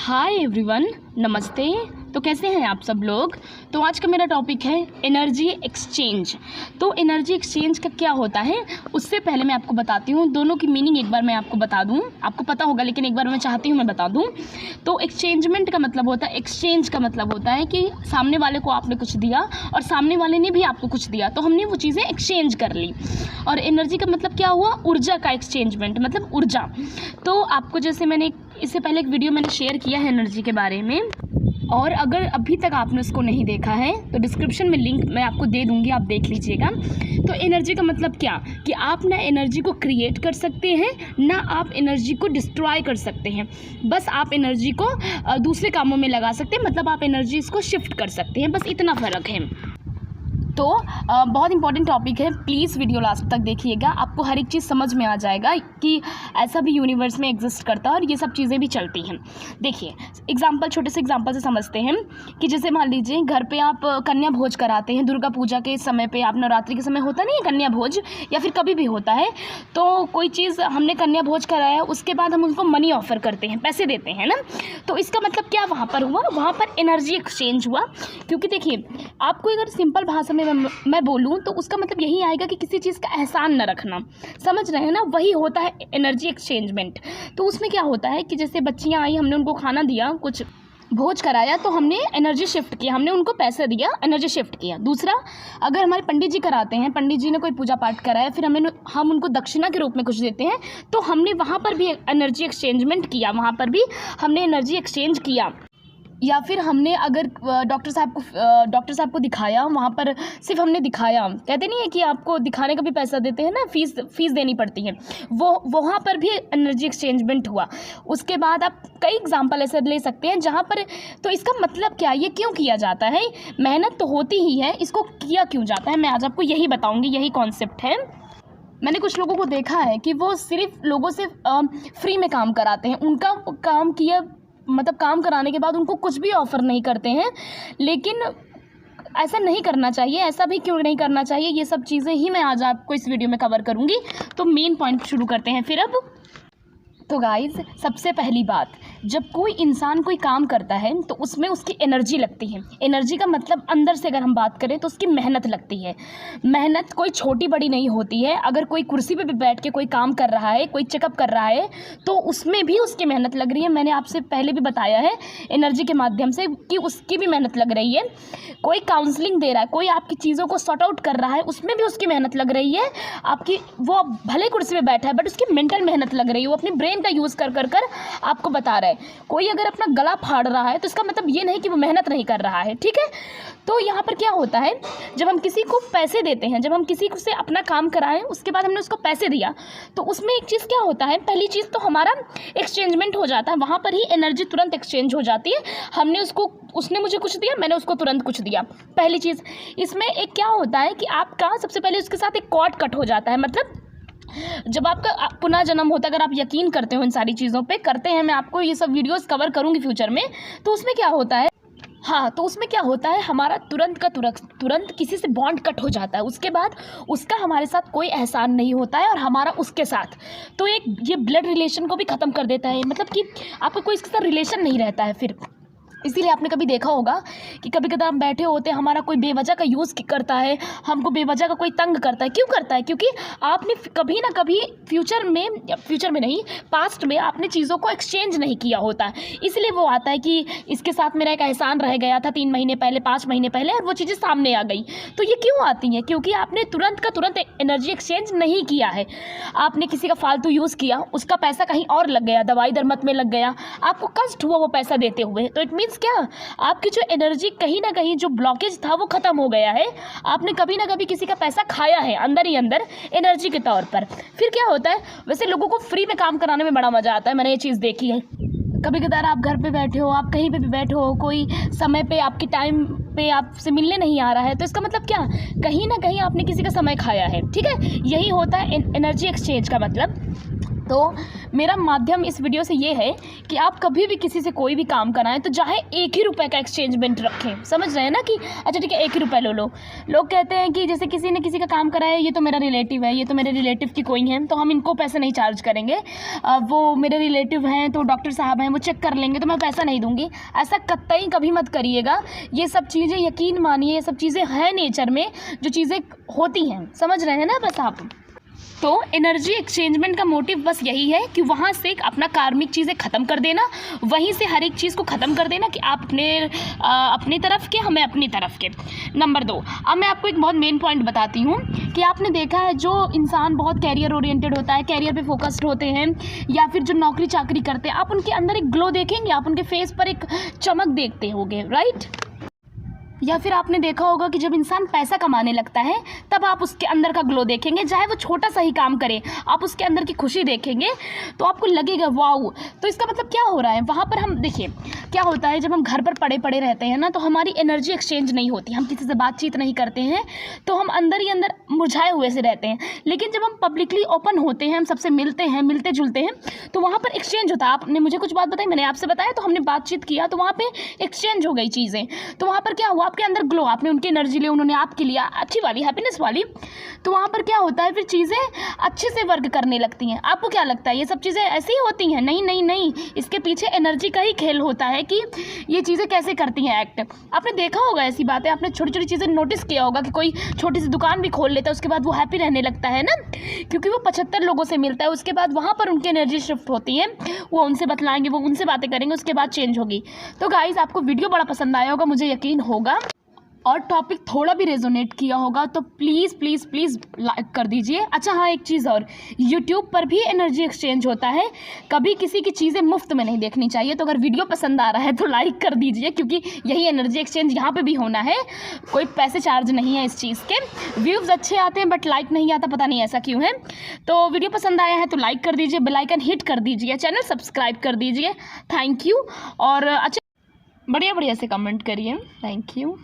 Hi everyone, नमस्ते। तो कैसे हैं आप सब लोग। तो आज का मेरा टॉपिक है एनर्जी एक्सचेंज। तो एनर्जी एक्सचेंज का क्या होता है उससे पहले मैं आपको बताती हूँ। दोनों की मीनिंग एक बार मैं आपको बता दूँ, आपको पता होगा लेकिन एक बार मैं चाहती हूँ मैं बता दूँ। तो एक्सचेंजमेंट का मतलब होता है, एक्सचेंज का मतलब होता है कि सामने वाले को आपने कुछ दिया और सामने वाले ने भी आपको कुछ दिया, तो हमने वो चीज़ें एक्सचेंज कर ली। और एनर्जी का मतलब क्या हुआ, ऊर्जा का एक्सचेंजमेंट, मतलब ऊर्जा। तो आपको जैसे मैंने इससे पहले एक वीडियो मैंने शेयर किया है एनर्जी के बारे में, और अगर अभी तक आपने उसको नहीं देखा है तो डिस्क्रिप्शन में लिंक मैं आपको दे दूंगी, आप देख लीजिएगा। तो एनर्जी का मतलब क्या कि आप ना एनर्जी को क्रिएट कर सकते हैं, ना आप एनर्जी को डिस्ट्रॉय कर सकते हैं। बस आप एनर्जी को दूसरे कामों में लगा सकते हैं, मतलब आप एनर्जी इसको शिफ्ट कर सकते हैं, बस इतना फ़र्क है। तो बहुत इंपॉर्टेंट टॉपिक है, प्लीज़ वीडियो लास्ट तक देखिएगा, आपको हर एक चीज़ समझ में आ जाएगा कि ऐसा भी यूनिवर्स में एग्जिस्ट करता है और ये सब चीज़ें भी चलती हैं। देखिए एग्जांपल, छोटे से एग्जांपल से समझते हैं कि जैसे मान लीजिए घर पे आप कन्या भोज कराते हैं, दुर्गा पूजा के समय पे, आप नवरात्रि के समय होता नहीं है कन्या भोज, या फिर कभी भी होता है। तो कोई चीज़ हमने कन्या भोज कराया, उसके बाद हम उनको मनी ऑफर करते हैं, पैसे देते हैं ना। तो इसका मतलब क्या वहाँ पर हुआ, वहाँ पर एनर्जी एक्सचेंज हुआ। क्योंकि देखिए आपको अगर सिंपल भाषा में मैं बोलूँ तो उसका मतलब यही आएगा कि किसी चीज़ का एहसान न रखना, समझ रहे हैं ना, वही होता है एनर्जी एक्सचेंजमेंट। तो उसमें क्या होता है कि जैसे बच्चियाँ आई, हमने उनको खाना दिया, कुछ भोज कराया, तो हमने एनर्जी शिफ्ट किया, हमने उनको पैसे दिया, एनर्जी शिफ्ट किया। दूसरा, अगर हमारे पंडित जी कराते हैं, पंडित जी ने कोई पूजा पाठ कराया, फिर हम उनको दक्षिणा के रूप में कुछ देते हैं, तो हमने वहाँ पर भी एनर्जी एक्सचेंजमेंट किया, वहाँ पर भी हमने एनर्जी एक्सचेंज किया। या फिर हमने अगर डॉक्टर साहब को दिखाया, वहाँ पर सिर्फ हमने दिखाया, कहते नहीं है कि आपको दिखाने का भी पैसा देते हैं ना, फीस देनी पड़ती है, वो वहाँ पर भी एनर्जी एक्सचेंजमेंट हुआ। उसके बाद आप कई एग्जांपल ऐसे ले सकते हैं जहाँ पर, तो इसका मतलब क्या, ये क्यों किया जाता है, मेहनत तो होती ही है, इसको किया क्यों जाता है, मैं आज आपको यही बताऊँगी, यही कॉन्सेप्ट है। मैंने कुछ लोगों को देखा है कि वो सिर्फ लोगों से फ्री में काम कराते हैं, उनका काम किया, मतलब काम कराने के बाद उनको कुछ भी ऑफ़र नहीं करते हैं। लेकिन ऐसा नहीं करना चाहिए, ऐसा भी क्यों नहीं करना चाहिए, ये सब चीज़ें ही मैं आज आपको इस वीडियो में कवर करूँगी। तो मेन पॉइंट शुरू करते हैं फिर अब। तो गाइज़, सबसे पहली बात, जब कोई इंसान कोई काम करता है तो उसमें उसकी एनर्जी लगती है। एनर्जी का मतलब अंदर से अगर हम बात करें तो उसकी मेहनत लगती है। मेहनत कोई छोटी बड़ी नहीं होती है। अगर कोई कुर्सी पे भी बैठ के कोई काम कर रहा है, कोई चेकअप कर रहा है, तो उसमें भी उसकी मेहनत लग रही है। मैंने आपसे पहले भी बताया है एनर्जी के माध्यम से कि उसकी भी मेहनत लग रही है। कोई काउंसलिंग दे रहा है, कोई आपकी चीज़ों को सॉर्ट आउट कर रहा है, उसमें भी उसकी मेहनत लग रही है। आपकी, वो भले कुर्सी पे बैठा है बट उसकी मेंटल मेहनत लग रही है, वो अपनी ब्रेन का यूज़ कर कर कर आपको बता रहा है। कोई अगर अपना गला फाड़ रहा है तो इसका मतलब ये नहीं कि वो मेहनत नहीं कर रहा है, ठीक है। तो यहाँ पर क्या होता है, जब हम किसी को पैसे देते हैं, जब हम किसी से अपना काम कराएं, उसके बाद हमने उसको पैसे दिया, तो उसमें एक चीज़ क्या होता है, पहली चीज़ तो हमारा एक्सचेंजमेंट हो जाता है, वहाँ पर ही एनर्जी तुरंत एक्सचेंज हो जाती है। उसने मुझे कुछ दिया, मैंने उसको तुरंत कुछ दिया, पहली चीज़। इसमें एक क्या होता है कि आपका सबसे पहले उसके साथ एक कॉर्ड कट हो जाता है, मतलब जब आपका पुनः जन्म होता है, अगर आप यकीन करते हो इन सारी चीज़ों पे, करते हैं, मैं आपको ये सब वीडियोस कवर करूँगी फ्यूचर में, तो उसमें क्या होता है, हाँ, तो उसमें क्या होता है, हमारा तुरंत किसी से बॉन्ड कट हो जाता है। उसके बाद उसका हमारे साथ कोई एहसान नहीं होता है और हमारा उसके साथ, तो एक ये ब्लड रिलेशन को भी ख़त्म कर देता है, मतलब कि आपका कोई इसके साथ रिलेशन नहीं रहता है फिर। इसीलिए आपने कभी देखा होगा कि कभी कभी हम बैठे होते हैं, हमारा कोई बेवजह का यूज़ करता है, हमको बेवजह का कोई तंग करता है। क्यों करता है? क्योंकि आपने कभी ना कभी फ्यूचर में नहीं, पास्ट में आपने चीज़ों को एक्सचेंज नहीं किया होता है, इसलिए वो आता है कि इसके साथ मेरा एक एहसान रह गया था 3 महीने पहले, 5 महीने पहले, और वो चीज़ें सामने आ गई। तो ये क्यों आती हैं? क्योंकि आपने तुरंत का तुरंत एनर्जी एक्सचेंज नहीं किया है। आपने किसी का फालतू यूज़ किया, उसका पैसा कहीं और लग गया, दवाई दरमत में लग गया, आपको कष्ट हुआ वो पैसा देते हुए, तो इट मीन्स क्या, आपकी जो एनर्जी कहीं ना कहीं जो ब्लॉकेज था वो खत्म हो गया है। आपने कभी ना कभी किसी का पैसा खाया है अंदर ही अंदर एनर्जी के तौर पर। फिर क्या होता है, वैसे लोगों को फ्री में काम कराने में बड़ा मजा आता है, मैंने ये चीज़ देखी है। कभी कदार आप घर पे बैठे हो, आप कहीं पे भी बैठे हो, कोई समय पे आपके टाइम पे आपसे मिलने नहीं आ रहा है, तो इसका मतलब क्या, कहीं ना कहीं आपने किसी का समय खाया है, ठीक है। यही होता है एनर्जी एक्सचेंज का मतलब। तो मेरा माध्यम इस वीडियो से ये है कि आप कभी भी किसी से कोई भी काम कराएं तो चाहे 1 ही रुपए का एक्सचेंजमेंट रखें। समझ रहे हैं ना कि अच्छा ठीक है 1 ही रुपये लो लो। लोग कहते हैं कि जैसे किसी ने किसी का काम कराया, ये तो मेरा रिलेटिव है, ये तो मेरे रिलेटिव की कोई है तो हम इनको पैसे नहीं चार्ज करेंगे, वो मेरे रिलेटिव हैं तो डॉक्टर साहब हैं वो चेक कर लेंगे तो मैं पैसा नहीं दूंगी। ऐसा कतई कभी मत करिएगा। ये सब चीज़ें यकीन मानिए, ये सब चीज़ें हैं नेचर में जो चीज़ें होती हैं। समझ रहे हैं ना बस आप। तो एनर्जी एक्सचेंजमेंट का मोटिव बस यही है कि वहाँ से अपना कार्मिक चीज़ें ख़त्म कर देना, वहीं से हर एक चीज़ को ख़त्म कर देना कि आप अपनी तरफ के, हमें अपनी तरफ के। नंबर 2, अब मैं आपको एक बहुत मेन पॉइंट बताती हूँ कि आपने देखा है जो इंसान बहुत कैरियर ओरिएंटेड होता है, कैरियर पे फोकस्ड होते हैं, या फिर जो नौकरी चाकरी करते हैं, आप उनके अंदर एक ग्लो देखेंगे, आप उनके फेस पर एक चमक देखते होंगे, राइट। या फिर आपने देखा होगा कि जब इंसान पैसा कमाने लगता है तब आप उसके अंदर का ग्लो देखेंगे, चाहे वो छोटा सा ही काम करे, आप उसके अंदर की खुशी देखेंगे तो आपको लगेगा वाओ। तो इसका मतलब क्या हो रहा है, वहाँ पर हम देखिए क्या होता है, जब हम घर पर पड़े पड़े रहते हैं ना तो हमारी एनर्जी एक्सचेंज नहीं होती, हम किसी से बातचीत नहीं करते हैं तो हम अंदर ही अंदर मुरझाए हुए से रहते हैं। लेकिन जब हम पब्लिकली ओपन होते हैं, हम सबसे मिलते हैं, मिलते जुलते हैं, तो वहाँ पर एक्सचेंज होता है। आपने मुझे कुछ बात बताई, मैंने आपसे बताया, तो हमने बातचीत किया तो वहाँ पर एक्सचेंज हो गई चीज़ें। तो वहाँ पर क्या हुआ, आपके अंदर ग्लो, आपने उनकी एनर्जी ली, उन्होंने आपकी लिया, अच्छी वाली हैप्पीनेस वाली। तो वहाँ पर क्या होता है, फिर चीज़ें अच्छे से वर्क करने लगती हैं। आपको क्या लगता है ये सब चीज़ें ऐसी ही होती हैं? नहीं नहीं नहीं, इसके पीछे एनर्जी का ही खेल होता है कि ये चीज़ें कैसे करती हैं एक्ट। आपने देखा होगा ऐसी बातें, आपने छोटी छोटी चीज़ें नोटिस किया होगा कि कोई छोटी सी दुकान भी खोल लेता है, उसके बाद वो हैप्पी रहने लगता है ना, क्योंकि वो 75 लोगों से मिलता है, उसके बाद वहाँ पर उनकी एनर्जी शिफ्ट होती है, वो उनसे बतलाएंगे, वो उनसे बातें करेंगे, उसके बाद चेंज होगी। तो गाइस आपको वीडियो बड़ा पसंद आया होगा, मुझे यकीन होगा, और टॉपिक थोड़ा भी रेजोनेट किया होगा तो प्लीज़ प्लीज़ प्लीज़ लाइक कर दीजिए। अच्छा हाँ, एक चीज़ और, यूट्यूब पर भी एनर्जी एक्सचेंज होता है, कभी किसी की चीज़ें मुफ्त में नहीं देखनी चाहिए। तो अगर वीडियो पसंद आ रहा है तो लाइक कर दीजिए, क्योंकि यही एनर्जी एक्सचेंज यहाँ पे भी होना है, कोई पैसे चार्ज नहीं है इस चीज़ के। व्यूज़ अच्छे आते हैं बट लाइक नहीं आता, पता नहीं ऐसा क्यों है। तो वीडियो पसंद आया है तो लाइक कर दीजिए, बेल आइकन हिट कर दीजिए, चैनल सब्सक्राइब कर दीजिए। Thank you. और अच्छा बढ़िया बढ़िया से कमेंट करिए। Thank you.